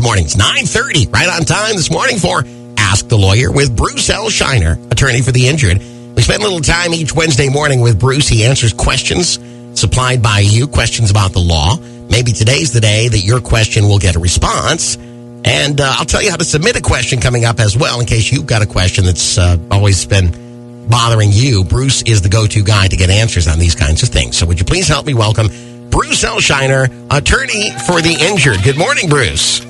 morning. It's 9:30, right on time this morning for Ask the Lawyer with Bruce L. Scheiner, attorney for the injured. We spend a little time each Wednesday morning with Bruce. He answers questions supplied by you, questions about the law. Maybe today's the day that your question will get a response. And I'll tell you how to submit a question coming up as well in case you've got a question that's always been bothering you. Bruce is the go-to guy to get answers on these kinds of things. So would you please help me welcome Bruce L. Scheiner, attorney for the injured. Good morning, Bruce.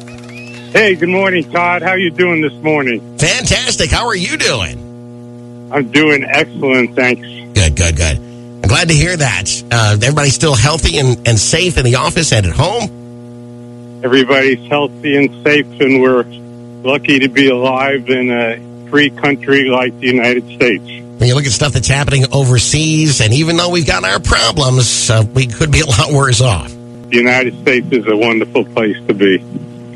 Hey, good morning, Todd. How you doing this morning? Fantastic. How are you doing? I'm doing excellent, thanks. Good. I'm glad to hear that. Everybody's still healthy and safe in the office and at home? Everybody's healthy and safe, and we're lucky to be alive in a free country like the United States. When you look at stuff that's happening overseas, and even though we've got our problems, we could be a lot worse off. The United States is a wonderful place to be.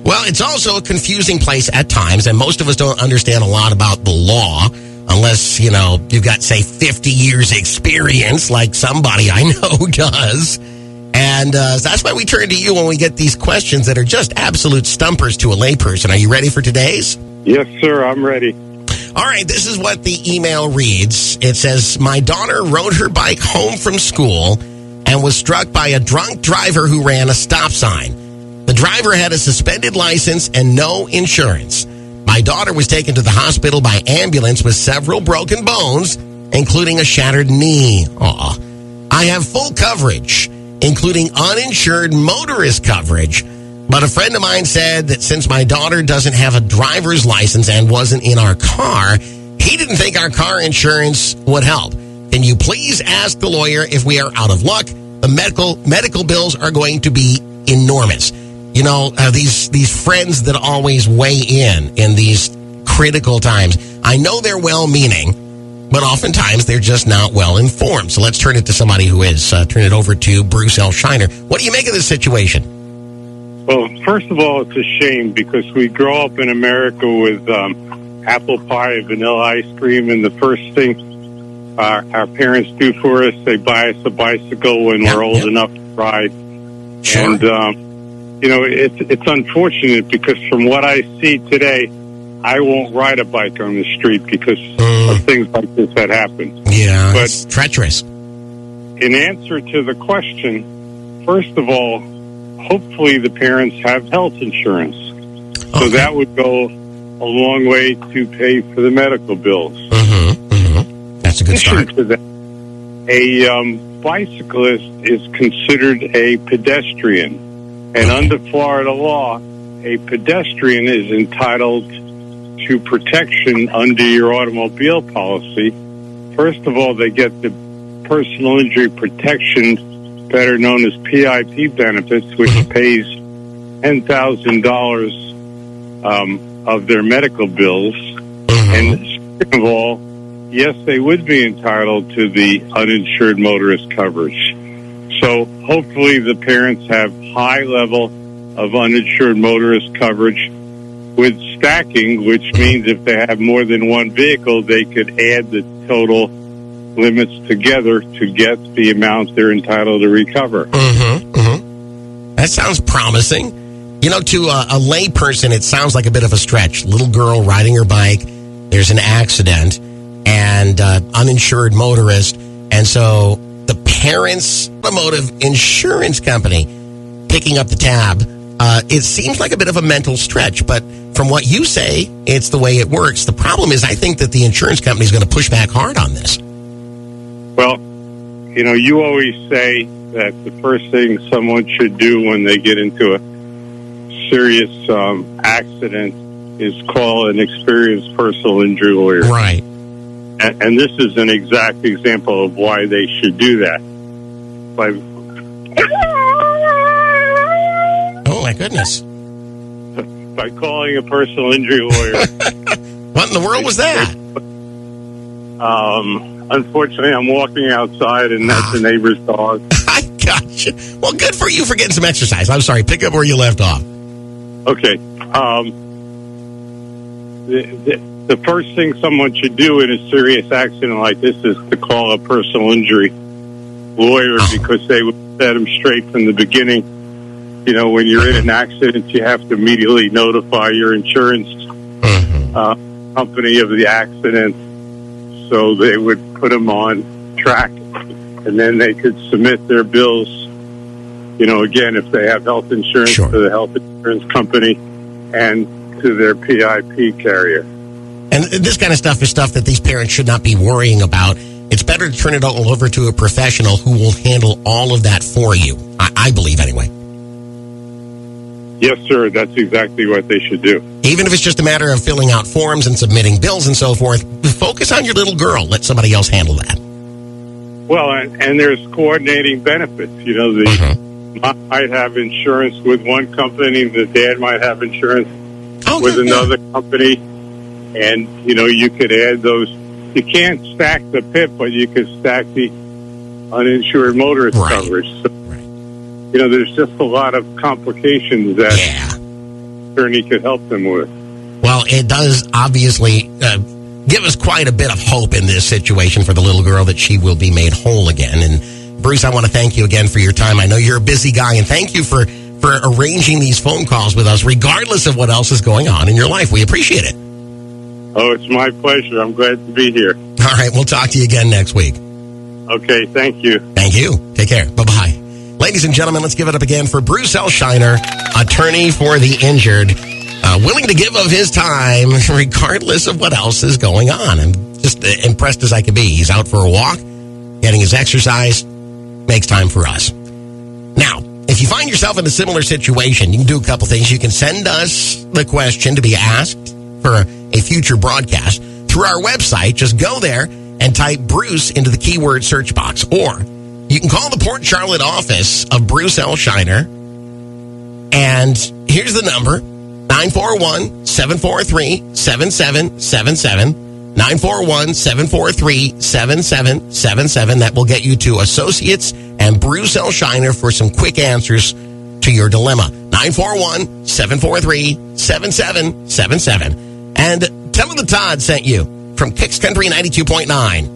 Well, it's also a confusing place at times, and most of us don't understand a lot about the law unless, you've got, say, 50 years experience like somebody I know does. And that's why we turn to you when we get these questions that are just absolute stumpers to a layperson. Are you ready for today's? Yes, sir, I'm ready. All right, this is what the email reads. It says, my daughter rode her bike home from school and was struck by a drunk driver who ran a stop sign. The driver had a suspended license and no insurance. My daughter was taken to the hospital by ambulance with several broken bones, including a shattered knee. Aw. I have full coverage, including uninsured motorist coverage. But a friend of mine said that since my daughter doesn't have a driver's license and wasn't in our car, he didn't think our car insurance would help. Can you please ask the lawyer if we are out of luck? The medical bills are going to be enormous. These friends that always weigh in these critical times. I know they're well-meaning, but oftentimes they're just not well-informed. So let's turn it to somebody who is. Turn it over to Bruce L. Scheiner. What do you make of this situation? Well, first of all, it's a shame because we grow up in America with apple pie, vanilla ice cream, and the first thing our parents do for us, they buy us a bicycle when we're old enough to ride. Sure. And, it's unfortunate because from what I see today, I won't ride a bike on the street because of things like this that happen. Yeah, but it's treacherous. In answer to the question, first of all, hopefully the parents have health insurance. So that would go a long way to pay for the medical bills. That's a good start. To that, a bicyclist is considered a pedestrian. And under Florida law, a pedestrian is entitled to protection under your automobile policy. First of all, they get the personal injury protection, better known as PIP benefits, which pays $10,000 of their medical bills. And second of all, yes, they would be entitled to the uninsured motorist coverage. So hopefully the parents have high level of uninsured motorist coverage with stacking, which means if they have more than one vehicle, they could add the total limits together to get the amount they're entitled to recover. That sounds promising. To a lay person, it sounds like a bit of a stretch. Little girl riding her bike, there's an accident, and uninsured motorist, and so the parents' automotive insurance company picking up the tab. It seems like a bit of a mental stretch, but from what you say, it's the way it works. The problem is I think that the insurance company is going to push back hard on this. Well, you always say that the first thing someone should do when they get into a serious accident is call an experienced personal injury lawyer. Right. And this is an exact example of why they should do that. Oh, my goodness. By calling a personal injury lawyer. What in the world was that? Unfortunately, I'm walking outside, and that's the neighbor's dog. I gotcha. Well, good for you for getting some exercise. I'm sorry. Pick up where you left off. Okay. The first thing someone should do in a serious accident like this is to call a personal injury lawyer because they would set them straight from the beginning when you're in an accident, you have to immediately notify your insurance company of the accident, so they would put them on track, and then they could submit their bills, again, if they have health insurance, to the health insurance company and to their PIP carrier. And this kind of stuff is stuff that these parents should not be worrying about. It's better to turn it all over to a professional who will handle all of that for you, I believe anyway. Yes, sir. That's exactly what they should do. Even if it's just a matter of filling out forms and submitting bills and so forth, focus on your little girl. Let somebody else handle that. Well, and there's coordinating benefits. The mom might have insurance with one company, the dad might have insurance with another company, and, you could add those. You can't stack the PIP, but you could stack the uninsured motorist coverage. So, there's just a lot of complications that attorney could help them with. Well, it does obviously give us quite a bit of hope in this situation for the little girl that she will be made whole again. And Bruce, I want to thank you again for your time. I know you're a busy guy, and thank you for arranging these phone calls with us, regardless of what else is going on in your life. We appreciate it. Oh, it's my pleasure. I'm glad to be here. All right, we'll talk to you again next week. Okay, thank you. Thank you. Take care. Bye-bye. Ladies and gentlemen, let's give it up again for Bruce L. Scheiner, attorney for the injured, willing to give of his time regardless of what else is going on. I'm just impressed as I can be. He's out for a walk, getting his exercise, makes time for us. Now, if you find yourself in a similar situation, you can do a couple things. You can send us the question to be asked for a future broadcast through our website. Just go there and type Bruce into the keyword search box, or you can call the Port Charlotte office of Bruce L. Scheiner, and here's the number, 941-743-7777, 941-743-7777. That will get you to Associates and Bruce L. Scheiner for some quick answers to your dilemma. 941-743-7777. And tell them the Todd sent you from Kicks Country 92.9.